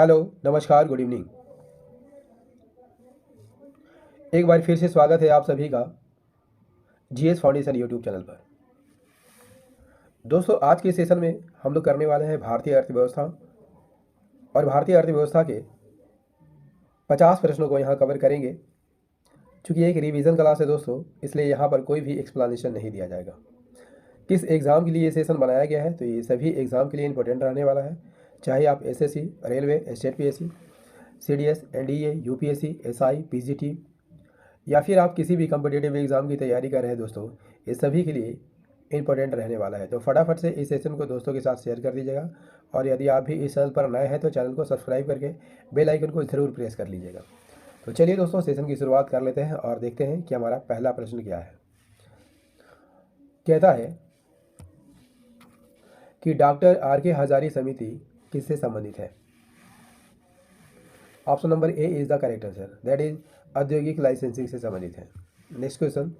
Hello, नमस्कार, good evening. एक बार फिर से स्वागत है आप सभी का जीएस फाउंडेशन यूट्यूब चैनल पर। दोस्तों, आज के सेशन में हम लोग करने वाले हैं भारतीय अर्थव्यवस्था और भारतीय अर्थव्यवस्था के 50 प्रश्नों को यहाँ कवर करेंगे। चूँकि एक रिवीजन क्लास है दोस्तों, इसलिए यहाँ पर कोई भी एक्सप्लेनेशन नहीं दिया जाएगा। किस एग्ज़ाम के लिए ये सेशन बनाया गया है, तो ये सभी एग्ज़ाम के लिए इंपॉर्टेंट रहने वाला है। चाहे आप SSC, railway, state PSC, CDS, NDA, UPSC, SI, PGT या फिर आप किसी भी कम्पिटिटिव एग्ज़ाम की तैयारी कर रहे हैं दोस्तों, ये सभी के लिए इंपॉर्टेंट रहने वाला है। तो फटाफट से इस सेशन को दोस्तों के साथ शेयर कर दीजिएगा और यदि आप भी इस चैनल पर नए हैं तो चैनल को सब्सक्राइब करके बेल आइकन को ज़रूर प्रेस कर लीजिएगा। तो चलिए दोस्तों, सेशन की शुरुआत कर लेते हैं और देखते हैं कि हमारा पहला प्रश्न क्या है। कहता है कि डॉक्टर आर के हजारी समिति किससे संबंधित है। Option number A is the correct answer, that is औद्योगिक लाइसेंसिंग से संबंधित है। नेक्स्ट क्वेश्चन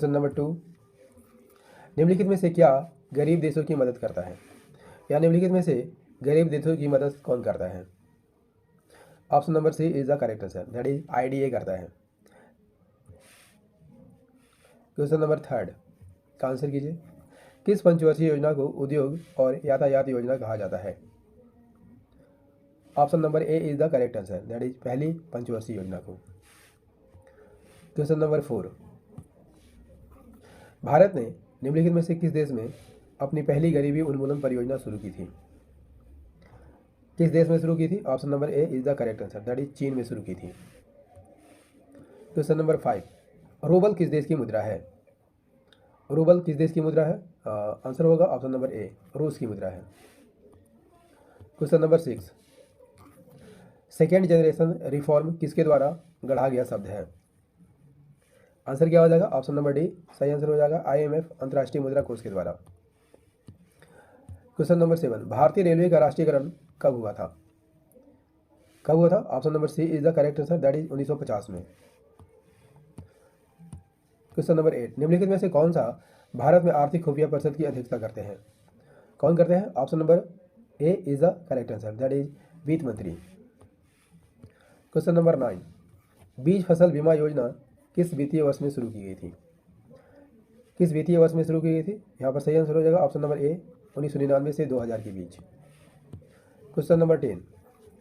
नंबर 2, निम्नलिखित में से क्या गरीब देशों की मदद करता है, या निम्नलिखित में से गरीब देशों की मदद कौन करता है। Option number C is the correct answer, that is IDA करता है। क्वेश्चन नंबर 3 का आंसर कीजिए। किस पंचवर्षीय योजना को उद्योग और यातायात योजना कहा जाता है। Option number A is the correct answer, that is पहली पंचवर्षीय योजना को। क्वेश्चन नंबर 4, भारत ने निम्नलिखित में से किस देश में अपनी पहली गरीबी उन्मूलन परियोजना शुरू की थी। किस देश में शुरू की थी। Option number A is the correct answer, that is चीन में शुरू की थी। क्वेश्चन नंबर 5, रूबल किस देश की मुद्रा है। रूबल किस देश की मुद्रा है। आंसर होगा ऑप्शन नंबर ए, रूस की मुद्रा है। Question number 6, second generation reform किसके द्वारा गढ़ा गया शब्द है। आंसर क्या हो जाएगा। ऑप्शन नंबर डी सही आंसर हो जाएगा, आईएमएफ अंतर्राष्ट्रीय मुद्रा कोष के द्वारा। क्वेश्चन नंबर 7, भारतीय रेलवे का राष्ट्रीयकरण कब हुआ था। कब हुआ था। Option number C is the correct answer, that is 1950 में। क्वेश्चन नंबर 8, निम्नलिखित में से कौन सा भारत में आर्थिक खुफिया परिषद की अध्यक्षता करते हैं। कौन करते हैं। Option number A is the correct answer, that is वित्त मंत्री। क्वेश्चन नंबर 9, बीज फसल बीमा योजना किस वित्तीय वर्ष में शुरू की गई थी। किस वित्तीय वर्ष में शुरू की गई थी। यहाँ पर सही आंसर हो जाएगा ऑप्शन नंबर ए, 1999 से 2000 के बीच। क्वेश्चन नंबर 10,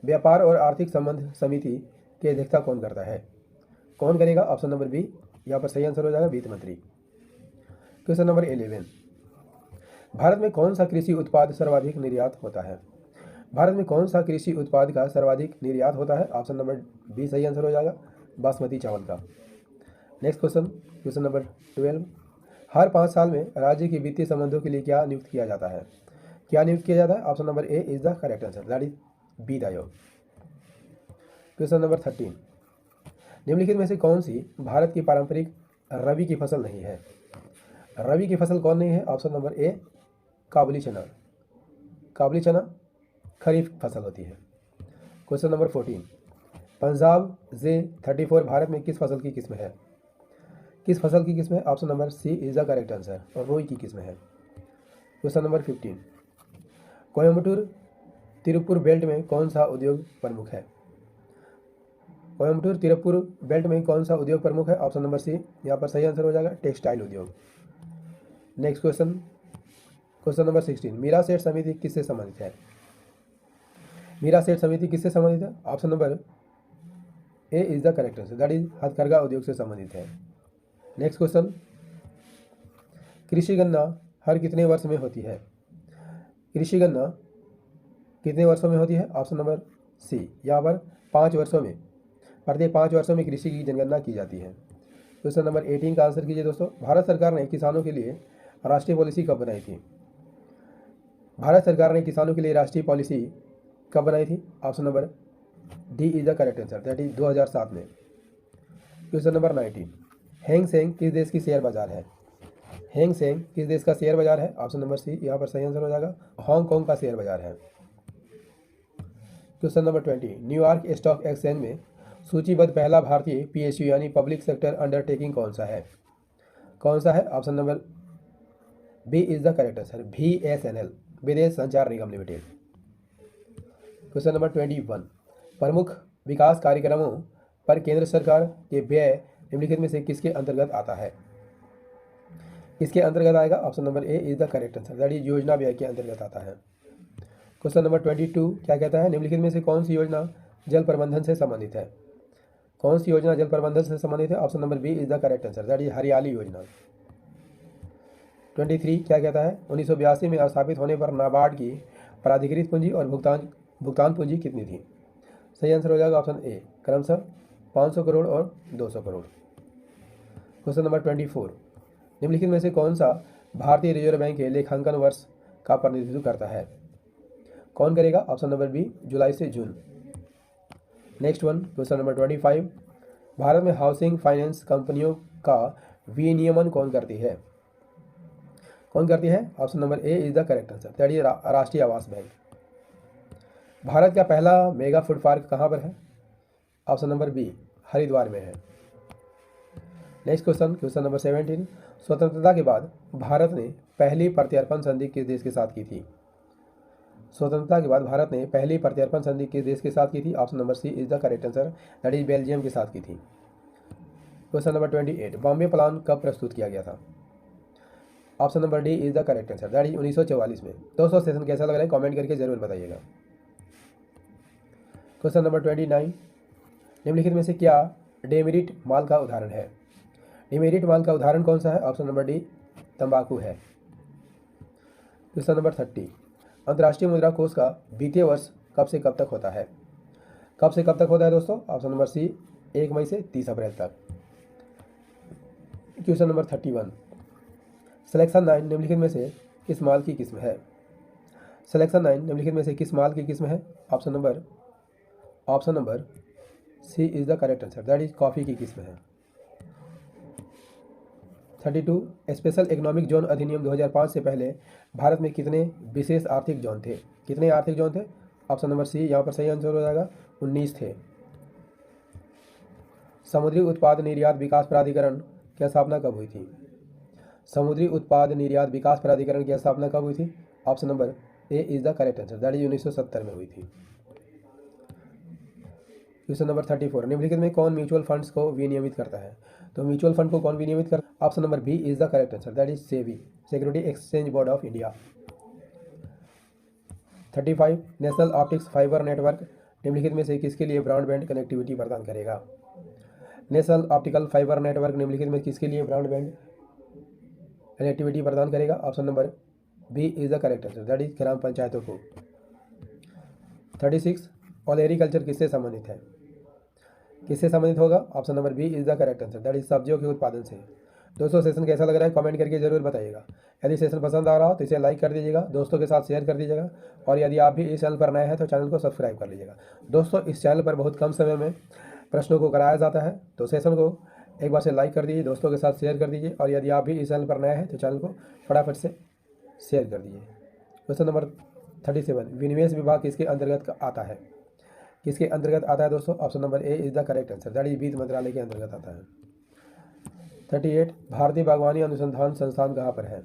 व्यापार और आर्थिक संबंध समिति की अध्यक्षता कौन करता है। कौन करेगा। ऑप्शन नंबर बी, यहाँ पर सही आंसर हो जाएगा वित्त मंत्री। क्वेश्चन नंबर 11, भारत में कौन सा कृषि उत्पाद सर्वाधिक निर्यात होता है। भारत में कौन सा कृषि उत्पाद का सर्वाधिक निर्यात होता है। ऑप्शन नंबर बी सही आंसर हो जाएगा, बासमती चावल का। नेक्स्ट क्वेश्चन नंबर 12, हर 5 साल में राज्य के वित्तीय संबंधों के लिए क्या नियुक्त किया जाता है। क्या नियुक्त किया जाता है। Option number A is the correct answer, that is वित्त आयोग। क्वेश्चन नंबर 13, निम्नलिखित में से कौन सी भारत की पारंपरिक रबी की फसल नहीं है। रबी की फसल कौन नहीं है। ऑप्शन नंबर ए, काबुली चना। काबुली चना खरीफ फसल होती है। Question number 14, Punjab J34 Bharat में किस फसल की किस्म है। किस फसल की किस्म है। Option number C is the correct answer, और रोई की किस्म है। Question number 15, Coimbatore Tiruppur belt में कौन सा उद्योग प्रमुख है। कोयम्बटूर तिरुपुर बेल्ट में कौन सा उद्योग प्रमुख है। ऑप्शन नंबर सी, यहाँ पर सही आंसर हो जाएगा टेक्सटाइल उद्योग। नेक्स्ट क्वेश्चन नंबर 16, मीरा सेठ समिति किससे संबंधित है। मीरा सेठ समिति किससे संबंधित है। Option number A is the correct answer, that is हथकरघा उद्योग से संबंधित है। नेक्स्ट क्वेश्चन, कृषि गणना हर कितने वर्ष में होती है। कृषि गणना कितने वर्षों में होती है। ऑप्शन नंबर सी, यहाँ पर 5 वर्षों में, प्रत्येक 5 वर्षों में कृषि की जनगणना की जाती है। क्वेश्चन नंबर 18 का आंसर कीजिए दोस्तों। भारत सरकार ने किसानों के लिए राष्ट्रीय पॉलिसी कब बनाई थी। भारत सरकार ने किसानों के लिए राष्ट्रीय पॉलिसी कब बनाई थी। Option number D is the correct answer, that is 2007 में। क्वेश्चन नंबर 19, हैंग सेंग किस देश की शेयर बाजार है। हैंग सेंग किस देश का शेयर बाजार है। ऑप्शन नंबर सी, यहाँ पर सही आंसर हो जाएगा हांगकांग का शेयर बाजार है। Question number 20, New York stock exchange में सूचीबद्ध पहला भारतीय पीएसयू यानी पब्लिक सेक्टर अंडरटेकिंग कौन सा है। कौन सा है। Option number B is the correct answer, VSNL, Videsh संचार निगम लिमिटेड। क्वेश्चन नंबर 21, प्रमुख विकास कार्यक्रमों पर केंद्र सरकार के व्यय निम्नलिखित में से किसके अंतर्गत आता है? किसके अंतर्गत आएगा? Option number A is the correct answer, that is योजना व्यय के अंतर्गत आता है। क्वेश्चन नंबर 22 क्या कहता है? निम्नलिखित में से कौन सी योजना जल प्रबंधन से संबंधित है? कौन सी योजना जल प्रबंधन से संबंधित है? Option number B is the correct answer, that is Hariyali योजना। 23 क्या कहता है? 1982 में स्थापित होने पर नाबार्ड की प्राधिकृत पूंजी और भुगतान पूंजी कितनी थी? सही आंसर हो जाएगा ऑप्शन ए, क्रमशः 500 करोड़ और 200 करोड़। क्वेश्चन नंबर 24, निम्नलिखित में से कौन सा भारतीय रिजर्व बैंक के लेखांकन वर्ष का प्रतिनिधित्व करता है? कौन करेगा? ऑप्शन नंबर बी, जुलाई से जून। नेक्स्ट वन, क्वेश्चन नंबर 25, भारत में हाउसिंग फाइनेंस कंपनियों का विनियमन कौन करती है? कौन करती है? Option number A is the correct answer, that is राष्ट्रीय आवास बैंक। भारत का पहला मेगा फूड पार्क कहाँ पर है? ऑप्शन नंबर बी, हरिद्वार में है। नेक्स्ट क्वेश्चन, क्वेश्चन नंबर 17, स्वतंत्रता के बाद भारत ने पहली प्रत्यर्पण संधि किस देश के साथ की थी? स्वतंत्रता के बाद भारत ने पहली प्रत्यर्पण संधि किस देश के साथ की थी? Option number C is the correct answer, that is Belgium के साथ की थी। क्वेश्चन नंबर 28, बॉम्बे प्लान कब प्रस्तुत किया गया था? Option number D is the correct answer, that is 1944 में। दोस्तों सेशन कैसा लग रहा है कमेंट करके जरूर बताइएगा। क्वेश्चन नंबर 29, निम्नलिखित में से क्या डेमेरिट माल का उदाहरण है? डिमेरिट माल का उदाहरण कौन सा है? ऑप्शन नंबर डी, तंबाकू है। क्वेश्चन नंबर 30, अंतर्राष्ट्रीय मुद्रा कोष का वित्तीय वर्ष कब से कब तक होता है? कब से कब तक होता है दोस्तों? ऑप्शन नंबर सी, 1 मई से 30 अप्रैल तक। क्वेश्चन नंबर 31, सिलेक्शन 9 निम्नलिखित में से किस माल की किस्म है? सिलेक्शन 9 निम्नलिखित में से किस माल की किस्म है? Option number C is the correct answer, that is coffee की किस्म है। 32, स्पेशल इकोनॉमिक जोन अधिनियम 2005 से पहले भारत में कितने विशेष आर्थिक जोन थे? कितने आर्थिक जोन थे? ऑप्शन नंबर सी यहाँ पर सही आंसर हो जाएगा, 19 थे। समुद्री उत्पाद निर्यात विकास प्राधिकरण की स्थापना कब हुई थी? समुद्री उत्पाद निर्यात विकास प्राधिकरण की स्थापना कब हुई थी? Option number A is the correct answer, that is 1970 में हुई थी। क्वेश्चन नंबर 34, निम्नलिखित में कौन म्यूचुअल फंड्स को विनियमित करता है? तो म्यूचुअल फंड को कौन विनियमित करता है? Option number B is the correct answer, that is SEBI, security exchange board of India. 35, national optics fibre network निम्नलिखित में से किसके लिए ब्रॉडबैंड कनेक्टिविटी प्रदान करेगा? नेशनल ऑप्टिकल फाइबर नेटवर्क निम्नलिखित में किसके लिए ब्रॉडबैंड कनेक्टिविटी प्रदान करेगा? Option number B is the correct answer, that is ग्राम पंचायतों को। 36, ओलेरीकल्चर किससे संबंधित है? किससे संबंधित होगा? Option number B is the correct answer, that is सब्जियों के उत्पादन से। दोस्तों सेशन कैसा लग रहा है कमेंट करके जरूर बताइएगा। यदि सेशन पसंद आ रहा हो तो इसे लाइक कर दीजिएगा, दोस्तों के साथ शेयर कर दीजिएगा, और यदि आप भी इस चैनल पर नए हैं तो चैनल को सब्सक्राइब कर लीजिएगा। दोस्तों इस चैनल पर बहुत कम समय में प्रश्नों को कराया जाता है, तो सेशन को एक बार से लाइक कर दीजिए, दोस्तों के साथ शेयर कर दीजिए, और यदि आप भी इस चैनल पर नए हैं तो चैनल को फटाफट से शेयर कर दीजिए। क्वेश्चन नंबर 37, विनिवेश विभाग किसके अंतर्गत आता है? किसके अंतर्गत आता है दोस्तों? Option number A is the correct answer, that is वित्त मंत्रालय के अंतर्गत आता है। 38, भारतीय बागवानी अनुसंधान संस्थान कहाँ पर है?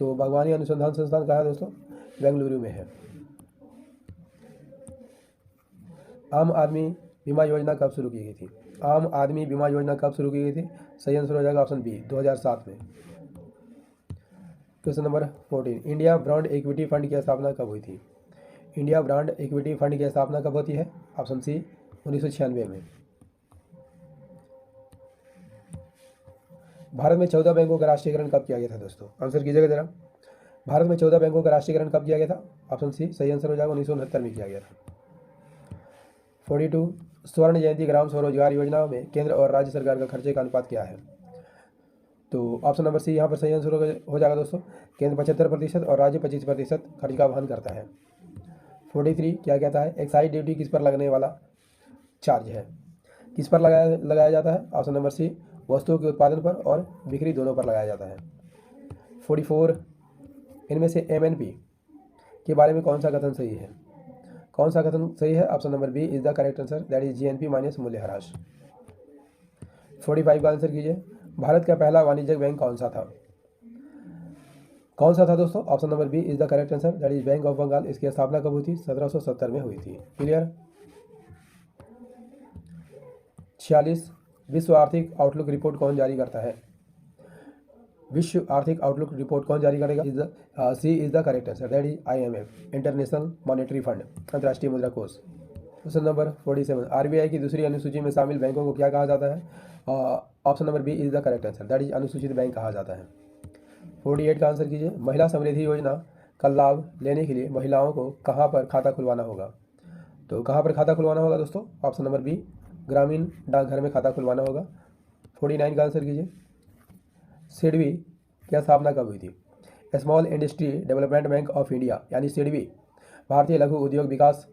तो बागवानी अनुसंधान संस्थान कहाँ है दोस्तों? बेंगलुरु में है। आम आदमी बीमा योजना कब शुरू की गई थी? आम आदमी बीमा योजना कब शुरू की गई थी? सही आंसर हो जाएगा ऑप्शन बी, 2007 में। Question number 14, India brand equity fund की स्थापना कब हुई थी? इंडिया ब्रांड इक्विटी फंड की स्थापना कब होती है? ऑप्शन सी, 1996 में। भारत में 14 बैंकों का राष्ट्रीयकरण कब किया गया था दोस्तों? आंसर कीजिएगा जरा। भारत में 14 बैंकों का राष्ट्रीयकरण कब किया गया था? ऑप्शन सी सही आंसर हो जाएगा, 1969 में किया गया था। 42, स्वर्ण जयंती ग्राम स्वरोजगार योजना में केंद्र और राज्य सरकार का खर्चे का अनुपात क्या है? तो ऑप्शन नंबर सी यहाँ पर सही आंसर हो जाएगा दोस्तों, केंद्र 75% और राज्य 25% खर्च का वहन करता है। 43 क्या कहता है? एक्साइज ड्यूटी किस पर लगने वाला चार्ज है? किस पर लगाया जाता है? ऑप्शन नंबर सी, वस्तुओं के उत्पादन पर और बिक्री दोनों पर लगाया जाता है। 44, इनमें से MNP के बारे में कौन सा कथन सही है? कौन सा कथन सही है? Option number B is the correct answer, that is GNP minus मूल्यह्रास। 45 का आंसर कीजिए। भारत का पहला वाणिज्यिक बैंक कौन सा था? कौन सा था दोस्तों? Option number B is the correct answer, that is bank of Bengal. इसकी स्थापना कब हुई थी? 1770 में हुई थी। क्लियर? 46, विश्व आर्थिक आउटलुक रिपोर्ट कौन जारी करता है? विश्व आर्थिक आउटलुक रिपोर्ट कौन जारी करेगा? C is the correct answer, that is IMF, international monetary fund, अंतर्राष्ट्रीय मुद्रा कोष। क्वेश्चन नंबर 47, RBI की दूसरी अनुसूची में शामिल बैंकों को क्या कहा जाता है? Option number B is the correct answer, that is अनुसूचित बैंक कहा जाता है। 48 का आंसर कीजिए। महिला समृद्धि योजना का लाभ लेने के लिए महिलाओं को कहाँ पर खाता खुलवाना होगा? तो कहाँ पर खाता खुलवाना होगा दोस्तों? ऑप्शन नंबर बी, ग्रामीण डाकघर में खाता खुलवाना होगा। 49 का आंसर कीजिए। सिडबी की स्थापना कब हुई थी? Small industry development bank of India यानी सिडबी, भारतीय लघु उद्योग विकास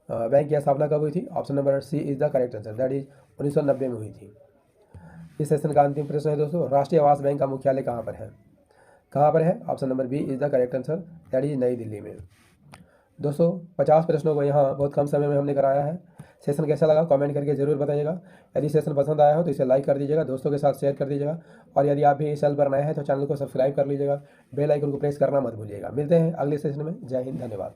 बैंक की स्थापना कब हुई थी? Option number C is the correct answer, that is 1990 में हुई थी। इस सेशन का अंतिम प्रश्न है दोस्तों, राष्ट्रीय आवास बैंक का मुख्यालय कहाँ पर है? कहाँ पर है? Option number B is the correct answer, that is नई दिल्ली में। दोस्तों 50 प्रश्नों को यहाँ बहुत कम समय में हमने कराया है। सेशन कैसा लगा कमेंट करके ज़रूर बताइएगा। यदि सेशन पसंद आया हो तो इसे लाइक कर दीजिएगा, दोस्तों के साथ शेयर कर दीजिएगा, और यदि आप भी इस चैनल पर नए हैं तो चैनल को सब्सक्राइब कर लीजिएगा, बेल आइकन को प्रेस करना मत भूलिएगा। मिलते हैं अगले सेशन में। जय हिंद, धन्यवाद।